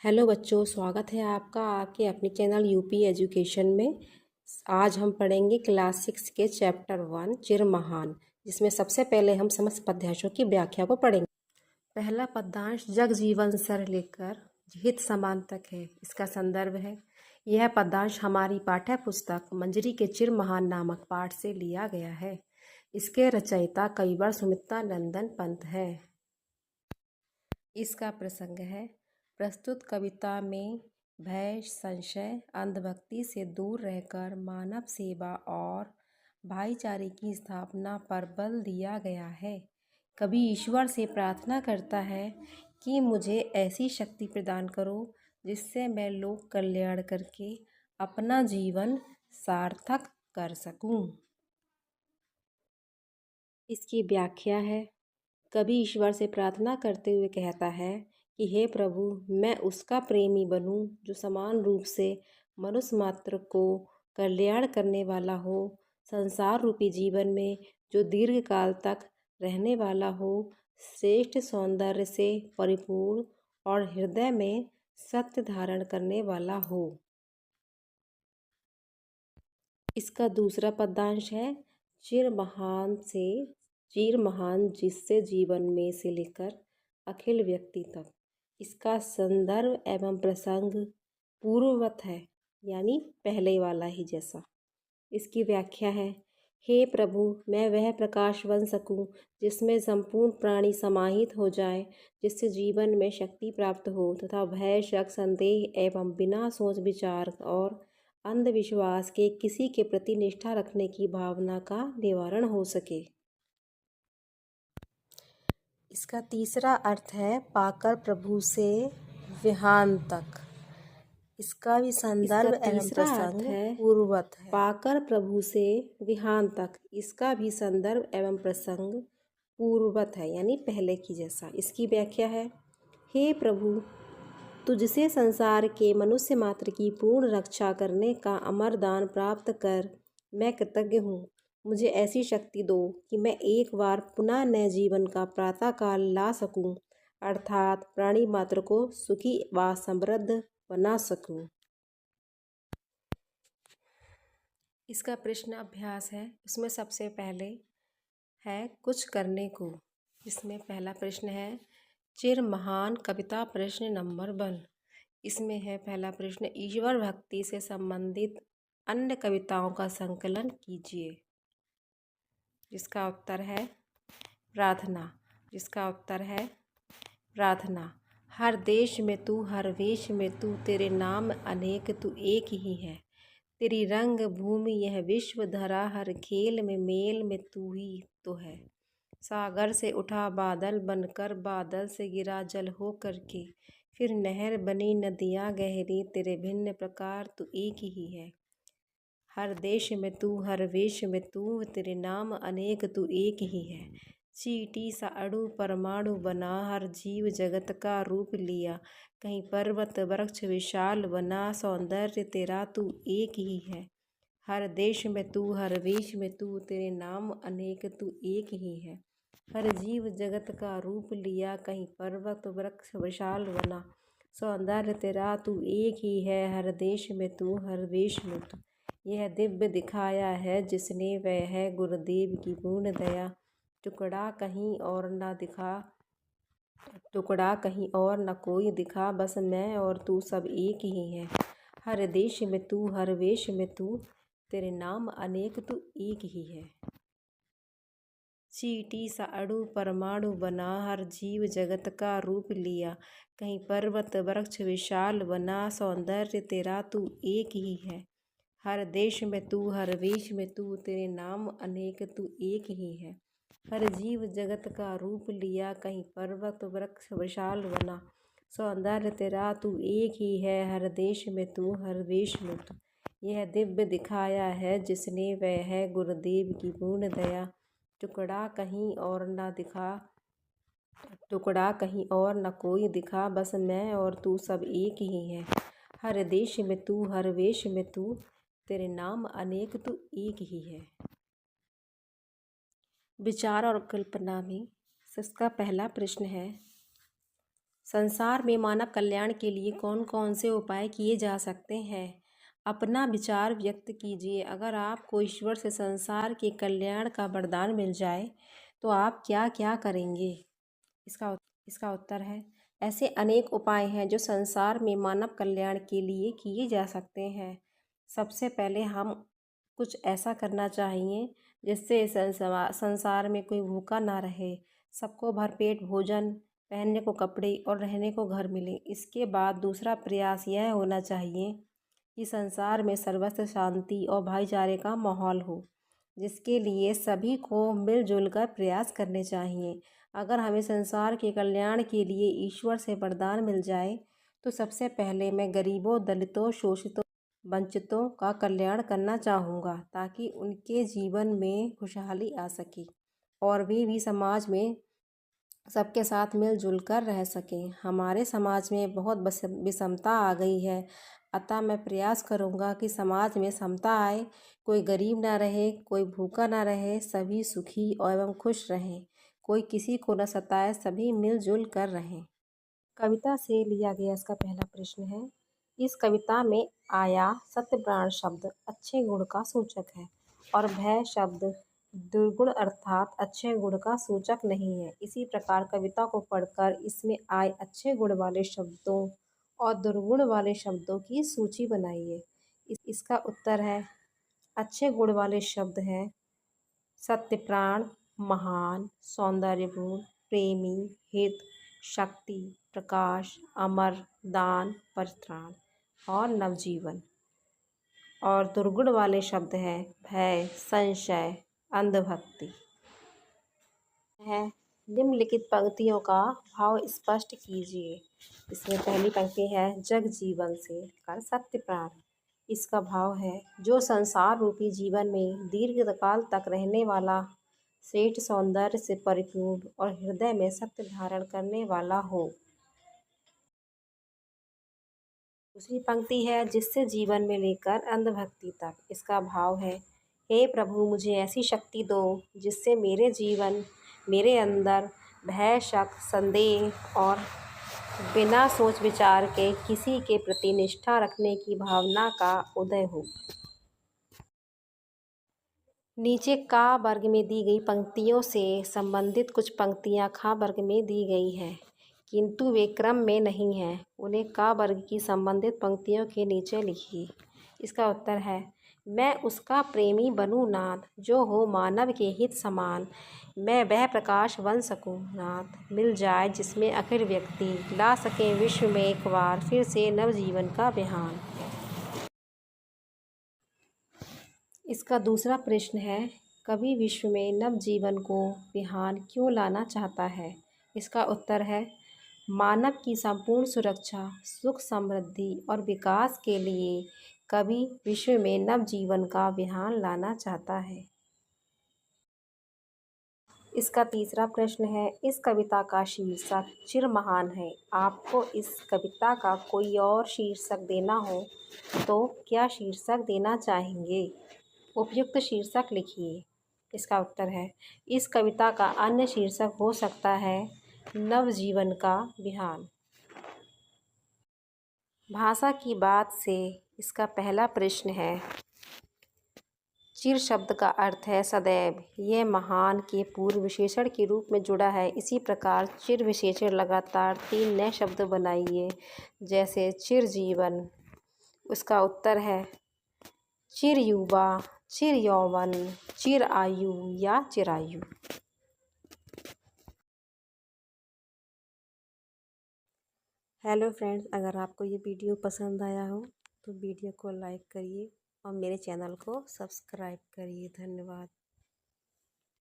Hello बच्चों, स्वागत है आपका आपके अपने चैनल यूपी एजुकेशन में। आज हम पढ़ेंगे क्लास 6 के चैप्टर 1 चिर महान, जिसमें सबसे पहले हम समस्त पद्यांशों की व्याख्या को पढ़ेंगे। पहला पद्यांश जग जीवन सर लेकर हित समान तक है। इसका संदर्भ है, यह पद्यांश हमारी पाठ्य पुस्तक मंजरी के चिर महान नामक पाठ से लिया गया है। इसके रचयिता कविवर सुमित्रानंदन पंत है। इसका प्रसंग है, प्रस्तुत कविता में भय, संशय, अंधभक्ति से दूर रहकर मानव सेवा और भाईचारे की स्थापना पर बल दिया गया है। कवि ईश्वर से प्रार्थना करता है कि मुझे ऐसी शक्ति प्रदान करो जिससे मैं लोक कल्याण करके अपना जीवन सार्थक कर सकूं। इसकी व्याख्या है, कवि ईश्वर से प्रार्थना करते हुए कहता है कि हे प्रभु, मैं उसका प्रेमी बनूं जो समान रूप से मनुष्य मात्र को कल्याण करने वाला हो, संसार रूपी जीवन में जो दीर्घ काल तक रहने वाला हो, श्रेष्ठ सौंदर्य से परिपूर्ण और हृदय में सत्य धारण करने वाला हो। इसका दूसरा पद्यांश है, चिर महान जिससे जीवन में से लेकर अखिल व्यक्ति तक। इसका संदर्भ एवं प्रसंग पूर्ववत है, यानी पहले वाला ही जैसा। इसकी व्याख्या है, हे प्रभु, मैं वह प्रकाश बन सकूं जिसमें संपूर्ण प्राणी समाहित हो जाए, जिससे जीवन में शक्ति प्राप्त हो तथा भय, शक, संदेह एवं बिना सोच विचार और अंधविश्वास के किसी के प्रति निष्ठा रखने की भावना का निवारण हो सके। इसका तीसरा अर्थ है, पाकर प्रभु से विहान तक। इसका भी संदर्भ एवं प्रसंग पूर्ववत है। पाकर प्रभु से विहान तक, इसका भी संदर्भ एवं प्रसंग पूर्ववत है, यानी पहले की जैसा। इसकी व्याख्या है, हे प्रभु, तुझसे संसार के मनुष्य मात्र की पूर्ण रक्षा करने का अमर दान प्राप्त कर मैं कृतज्ञ हूँ। मुझे ऐसी शक्ति दो कि मैं एक बार पुनः नए जीवन का प्रातःकाल ला सकूं, अर्थात प्राणी मात्र को सुखी व समृद्ध बना सकूं। इसका प्रश्न अभ्यास है, उसमें सबसे पहले है कुछ करने को। इसमें पहला प्रश्न है, चिर महान कविता प्रश्न नंबर 1। इसमें है पहला प्रश्न, ईश्वर भक्ति से संबंधित अन्य कविताओं का संकलन कीजिए। जिसका उत्तर है प्रार्थना। जिसका उत्तर है प्रार्थना। हर देश में तू, हर वेश में तू, तेरे नाम अनेक, तू एक ही है। तेरी रंग भूमि यह विश्व धरा, हर खेल में मेल में तू ही तो है। सागर से उठा बादल बनकर, बादल से गिरा जल हो करके, फिर नहर बनी नदियाँ गहरी, तेरे भिन्न प्रकार तू एक ही है। हर देश में तू, हर वेश में तू, तेरे नाम अनेक, तू एक ही है। चींटी सा अणु परमाणु बना, हर जीव जगत का रूप लिया, कहीं पर्वत वृक्ष विशाल बना, सौंदर्य तेरा तू एक ही है। हर देश में तू, हर वेश में तू, तेरे नाम अनेक, तू एक ही है। हर जीव जगत का रूप लिया, कहीं पर्वत वृक्ष विशाल बना, सौंदर्य तेरा तू एक ही है। हर देश में तू, हर वेश में तू, यह दिव्य दिखाया है जिसने, वह है गुरुदेव की पूर्ण दया। टुकड़ा कहीं और न दिखा, टुकड़ा कहीं और न कोई दिखा, बस मैं और तू सब एक ही है। हर देश में तू, हर वेश में तू, तेरे नाम अनेक, तू एक ही है। चींटी सा अणु परमाणु बना, हर जीव जगत का रूप लिया, कहीं पर्वत वृक्ष विशाल बना, सौंदर्य तेरा तू एक ही है। हर देश में तू, हर वेश में तू, तेरे नाम अनेक, तू एक ही है। हर जीव जगत का रूप लिया, कहीं पर्वत वृक्ष विशाल बना, सौंदर्य तेरा तू एक ही है। हर देश में तू, हर वेश में तू, यह दिव्य दिखाया है जिसने, वह है गुरुदेव की पूर्ण दया। टुकड़ा कहीं और न दिखा, टुकड़ा कहीं और न कोई दिखा, बस मैं और तू सब एक ही है। हर देश में तू, हर वेश में तू, तेरे नाम अनेक, तू एक ही है। विचार और कल्पना में इसका पहला प्रश्न है, संसार में मानव कल्याण के लिए कौन कौन से उपाय किए जा सकते हैं? अपना विचार व्यक्त कीजिए। अगर आपको ईश्वर से संसार के कल्याण का वरदान मिल जाए तो आप क्या क्या करेंगे? इसका उत्तर है, ऐसे अनेक उपाय हैं जो संसार में मानव कल्याण के लिए किए जा सकते हैं। सबसे पहले हम कुछ ऐसा करना चाहिए जिससे संसार में कोई भूखा ना रहे, सबको भरपेट भोजन, पहनने को कपड़े और रहने को घर मिले। इसके बाद दूसरा प्रयास यह होना चाहिए कि संसार में सर्वत्र शांति और भाईचारे का माहौल हो, जिसके लिए सभी को मिलजुल कर प्रयास करने चाहिए। अगर हमें संसार के कल्याण के लिए ईश्वर से वरदान मिल जाए तो सबसे पहले मैं गरीबों, दलितों, शोषितों, वंचितों का कल्याण करना चाहूँगा ताकि उनके जीवन में खुशहाली आ सके और वे भी समाज में सबके साथ मिलजुल कर रह सकें। हमारे समाज में बहुत विषमता आ गई है, अतः मैं प्रयास करूँगा कि समाज में समता आए, कोई गरीब ना रहे, कोई भूखा ना रहे, सभी सुखी एवं खुश रहें, कोई किसी को न सताए, सभी मिलजुल कर रहें। कविता से लिया गया इसका पहला प्रश्न है, इस कविता में आया सत्यप्राण शब्द अच्छे गुण का सूचक है और भय शब्द दुर्गुण अर्थात अच्छे गुण का सूचक नहीं है। इसी प्रकार कविता को पढ़कर इसमें आए अच्छे गुण वाले शब्दों और दुर्गुण वाले शब्दों की सूची बनाइए। इसका उत्तर है, अच्छे गुण वाले शब्द हैं सत्यप्राण, महान, सौंदर्यपूर्ण, प्रेमी, हित, शक्ति, प्रकाश, अमर, दान, परित्राण और नवजीवन। और दुर्गुण वाले शब्द हैं भय, संशय, अंधभक्ति है। निम्नलिखित पंक्तियों का भाव स्पष्ट कीजिए। इसमें पहली पंक्ति है, जग जीवन से कर सत्य प्राण। इसका भाव है, जो संसार रूपी जीवन में दीर्घकाल तक रहने वाला, श्रेष्ठ सौंदर्य से परिपूर्ण और हृदय में सत्य धारण करने वाला हो। दूसरी पंक्ति है, जिससे जीवन में लेकर अंधभक्ति तक। इसका भाव है, हे प्रभु मुझे ऐसी शक्ति दो जिससे मेरे अंदर भय, शक, संदेह और बिना सोच विचार के किसी के प्रति निष्ठा रखने की भावना का उदय हो। नीचे का वर्ग में दी गई पंक्तियों से संबंधित कुछ पंक्तियां खा वर्ग में दी गई हैं, किंतु वे क्रम में नहीं हैं। उन्हें का वर्ग की संबंधित पंक्तियों के नीचे लिखिए। इसका उत्तर है, मैं उसका प्रेमी बनूं नाथ, जो हो मानव के हित समान। मैं वह प्रकाश बन सकूं नाथ, मिल जाए जिसमें अखिल व्यक्ति ला सकें विश्व में एक बार फिर से नवजीवन का बिहान। इसका दूसरा प्रश्न है, कवि विश्व में नवजीवन को बिहान क्यों लाना चाहता है? इसका उत्तर है, मानव की संपूर्ण सुरक्षा, सुख, समृद्धि और विकास के लिए कवि विश्व में नवजीवन का बिहान लाना चाहता है। इसका तीसरा प्रश्न है, इस कविता का शीर्षक चिर महान है। आपको इस कविता का कोई और शीर्षक देना हो तो क्या शीर्षक देना चाहेंगे? उपयुक्त शीर्षक लिखिए। इसका उत्तर है, इस कविता का अन्य शीर्षक हो सकता है नवजीवन का बिहान। भाषा की बात से इसका पहला प्रश्न है, चिर शब्द का अर्थ है सदैव। यह महान के पूर्व विशेषण के रूप में जुड़ा है। इसी प्रकार चिर विशेषण लगातार 3 नए शब्द बनाइए, जैसे चिर जीवन। उसका उत्तर है चिर युवा, चिर यौवन, चिर आयु या चिरायु। हेलो फ्रेंड्स, अगर आपको ये वीडियो पसंद आया हो तो वीडियो को लाइक करिए और मेरे चैनल को सब्सक्राइब करिए। धन्यवाद।